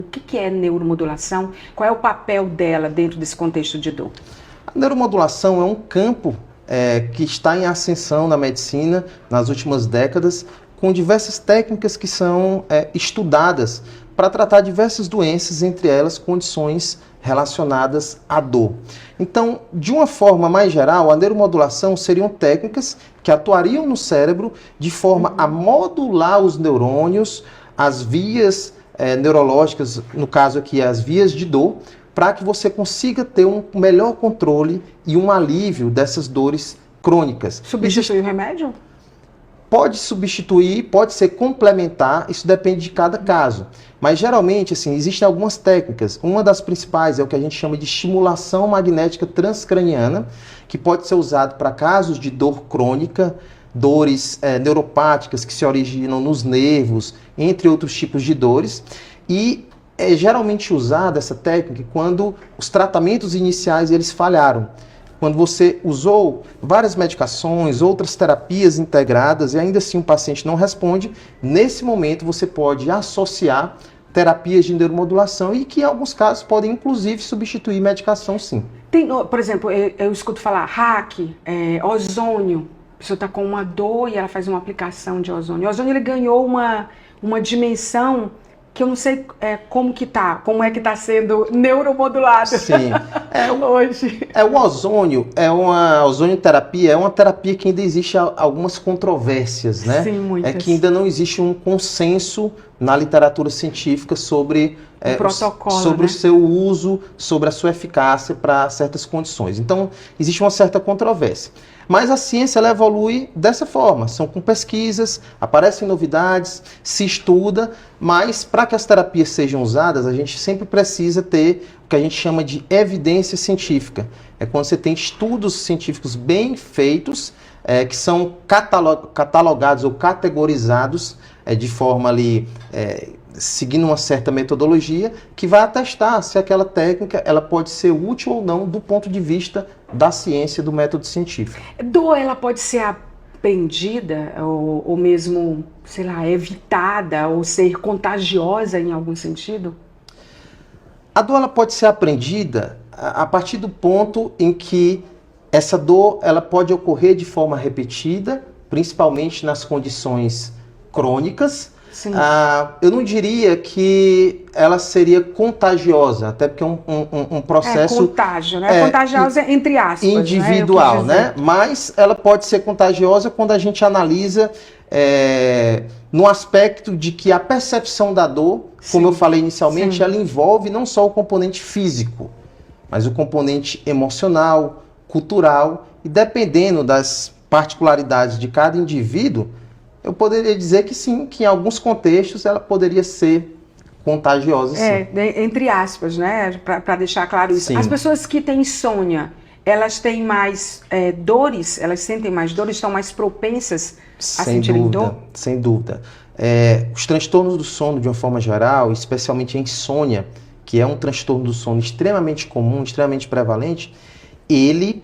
O que é neuromodulação? Qual é o papel dela dentro desse contexto de dor? A neuromodulação é um campo que está em ascensão na medicina nas últimas décadas, com diversas técnicas que são estudadas para tratar diversas doenças, entre elas condições relacionadas à dor. Então, de uma forma mais geral, a neuromodulação seriam técnicas que atuariam no cérebro de forma a modular os neurônios, as vias neurológicas, no caso aqui as vias de dor, para que você consiga ter um melhor controle e um alívio dessas dores crônicas. Substitui o remédio? Pode substituir, pode ser complementar, isso depende de cada caso. Mas geralmente, assim, existem algumas técnicas. Uma das principais é o que a gente chama de estimulação magnética transcraniana, que pode ser usado para casos de dor crônica, dores neuropáticas que se originam nos nervos, entre outros tipos de dores. E é geralmente usada essa técnica quando os tratamentos iniciais eles falharam. Quando você usou várias medicações, outras terapias integradas e ainda assim o paciente não responde, nesse momento você pode associar terapias de neuromodulação e que em alguns casos podem inclusive substituir medicação sim. Tem, por exemplo, eu escuto falar hack, ozônio. A pessoa está com uma dor e ela faz uma aplicação de ozônio. O ozônio ele ganhou uma dimensão que eu não sei como é que tá sendo neuromodulado. Sim. Hoje. O ozônio, a ozonioterapia é uma terapia que ainda existe algumas controvérsias, né? Sim, muitas. É que ainda não existe um consenso na literatura científica sobre protocolo, o seu uso, sobre a sua eficácia para certas condições. Então, existe uma certa controvérsia. Mas a ciência ela evolui dessa forma, são com pesquisas, aparecem novidades, se estuda, mas para que as terapias sejam usadas, a gente sempre precisa ter o que a gente chama de evidência científica. É quando você tem estudos científicos bem feitos, que são catalogados ou categorizados de forma ali, seguindo uma certa metodologia, que vai atestar se aquela técnica ela pode ser útil ou não do ponto de vista da ciência, do método científico. Dor, ela pode ser aprendida ou mesmo, sei lá, evitada ou ser contagiosa em algum sentido? A dor ela pode ser aprendida a partir do ponto em que essa dor ela pode ocorrer de forma repetida, principalmente nas condições crônicas. Eu não diria que ela seria contagiosa, até porque é um processo... contágio, né? Contagiosa entre aspas. Individual, né? Mas ela pode ser contagiosa quando a gente analisa no aspecto de que a percepção da dor, como eu falei inicialmente, ela envolve não só o componente físico, mas o componente emocional, cultural, e dependendo das particularidades de cada indivíduo, eu poderia dizer que sim, que em alguns contextos ela poderia ser contagiosa, sim. Entre aspas, né? Para deixar claro isso. Sim. As pessoas que têm insônia, elas têm mais dores? Elas sentem mais dores? Estão mais propensas a sentirem dor? Sem dúvida. Os transtornos do sono, de uma forma geral, especialmente a insônia, que é um transtorno do sono extremamente comum, extremamente prevalente, ele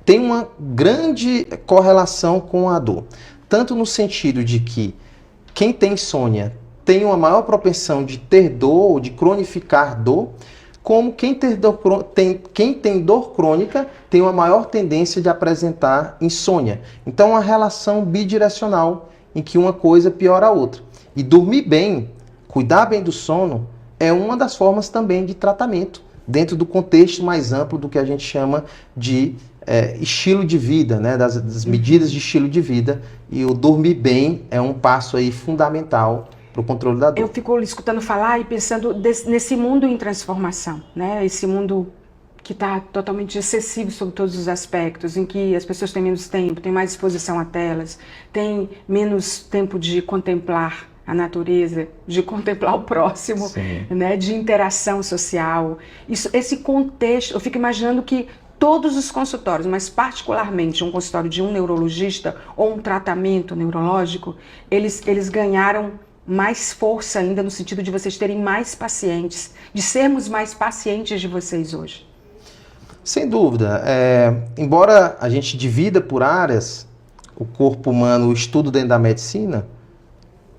tem uma grande correlação com a dor. Tanto no sentido de que quem tem insônia tem uma maior propensão de ter dor ou de cronificar dor, como quem tem dor crônica tem uma maior tendência de apresentar insônia. Então, uma relação bidirecional em que uma coisa piora a outra. E dormir bem, cuidar bem do sono, é uma das formas também de tratamento, dentro do contexto mais amplo do que a gente chama de estilo de vida, né? das medidas de estilo de vida, e o dormir bem é um passo aí fundamental para o controle da dor. Eu fico escutando falar e pensando nesse mundo em transformação, né? Esse mundo que está totalmente excessivo sobre todos os aspectos, em que as pessoas têm menos tempo, têm mais exposição a telas, têm menos tempo de contemplar a natureza, de contemplar o próximo, né? De interação social. Esse contexto, eu fico imaginando que todos os consultórios, mas particularmente um consultório de um neurologista ou um tratamento neurológico, eles ganharam mais força ainda no sentido de vocês terem mais pacientes, de sermos mais pacientes de vocês hoje. Sem dúvida. Embora a gente divida por áreas o corpo humano, o estudo dentro da medicina,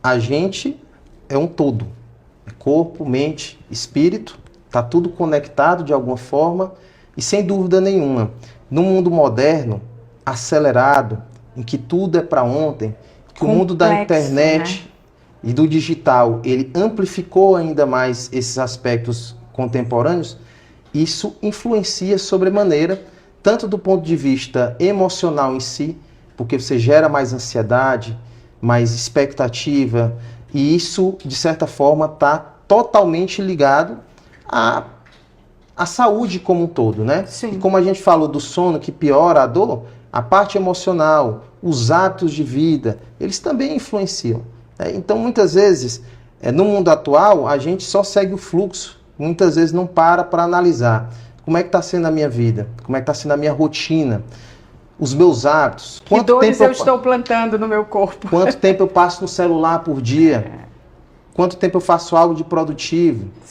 a gente é um todo. Corpo, mente, espírito, está tudo conectado de alguma forma e sem dúvida nenhuma, no mundo moderno, acelerado, em que tudo é para ontem, que o mundo da internet e do digital, ele amplificou ainda mais esses aspectos contemporâneos, isso influencia sobremaneira, tanto do ponto de vista emocional em si, porque você gera mais ansiedade, mais expectativa, e isso, de certa forma, está totalmente ligado à saúde como um todo, né? Sim. E como a gente falou do sono que piora a dor, a parte emocional, os hábitos de vida, eles também influenciam. Né? Então, muitas vezes, no mundo atual, a gente só segue o fluxo, muitas vezes não para analisar como é que está sendo a minha vida, como é que está sendo a minha rotina, os meus hábitos. Que dores eu estou plantando no meu corpo. Quanto tempo eu passo no celular por dia? Quanto tempo eu faço algo de produtivo?